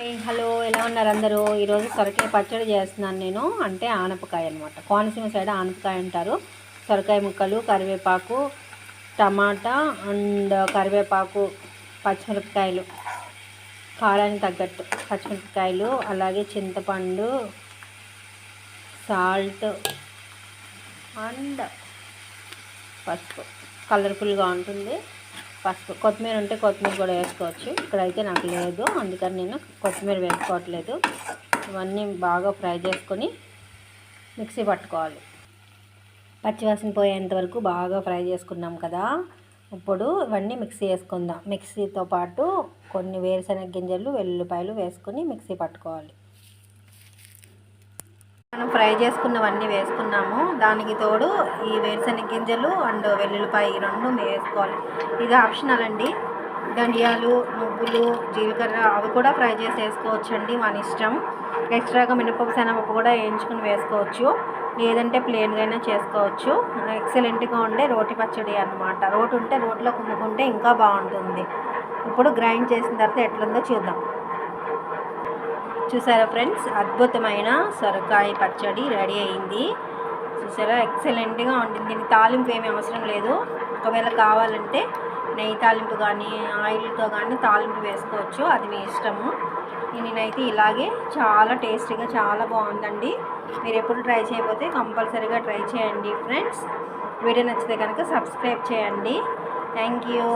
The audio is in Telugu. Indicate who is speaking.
Speaker 1: హలో, ఎలా ఉన్నారు అందరూ? ఈరోజు సొరకాయ పచ్చడి చేస్తున్నాను నేను. అంటే ఆనపకాయ అనమాట. కోనసీమ సైడ్ ఆనపకాయ అంటారు. సొరకాయ ముక్కలు, కరివేపాకు, టమాటా అండ్ కరివేపాకు, పచ్చిమిరపకాయలు, కారానికి తగ్గట్టు పచ్చిమిరపకాయలు, అలాగే చింతపండు, సాల్ట్ అండ్ పసుపు. కలర్ఫుల్గా ఉంటుంది. పసుపు, కొత్తిమీర ఉంటే కొత్తిమీర కూడా వేసుకోవచ్చు. ఇక్కడైతే నాకు లేదు, అందుకని నేను కొత్తిమీర వేసుకోవట్లేదు. ఇవన్నీ బాగా ఫ్రై చేసుకొని మిక్సీ పట్టుకోవాలి. పచ్చివాసన పోయేంత వరకు బాగా ఫ్రై చేసుకున్నాం కదా. ఇప్పుడు ఇవన్నీ మిక్సీ వేసుకుందాం. మిక్సీతో పాటు కొన్ని వేరుశనగ గింజలు, వెల్లుల్లిపాయలు వేసుకొని మిక్సీ పట్టుకోవాలి. మనం ఫ్రై చేసుకున్నవన్నీ వేసుకున్నాము. దానికి తోడు ఈ వేరుశనగ గింజలు అండ్ వెల్లుల్లిపాయ ఈ రెండు వేసుకోవాలి. ఇది ఆప్షనల్ అండి. ధనియాలు, నువ్వులు, జీలకర్ర అవి కూడా ఫ్రై చేసి వేసుకోవచ్చు అండి, మన ఇష్టం. ఎక్స్ట్రాగా మినపప్పు, శనగపప్పు కూడా వేయించుకుని వేసుకోవచ్చు, లేదంటే ప్లెయిన్గా అయినా చేసుకోవచ్చు. ఎక్సలెంట్గా ఉండే రోటి పచ్చడి అన్నమాట. రోటి ఉంటే రోట్లో కుమ్ముకుంటే ఇంకా బాగుంటుంది. ఇప్పుడు గ్రైండ్ చేసిన తర్వాత ఎట్లుందో చూద్దాం. చూసారా ఫ్రెండ్స్, అద్భుతమైన సొరకాయ పచ్చడి రెడీ అయింది. చూసారా, ఎక్సలెంట్గా ఉంటుంది. దీనికి తాలింపు ఏమీ అవసరం లేదు. ఒకవేళ కావాలంటే నెయ్యి తాలింపు కానీ ఆయిల్తో కానీ తాలింపు వేసుకోవచ్చు, అది మీ ఇష్టము. నేనైతే ఇలాగే చాలా టేస్టీగా చాలా బాగుందండి. మీరు ఎప్పుడు ట్రై చేయకపోతే కంపల్సరీగా ట్రై చేయండి ఫ్రెండ్స్. వీడియో నచ్చితే కనుక సబ్స్క్రైబ్ చేయండి. Thank you.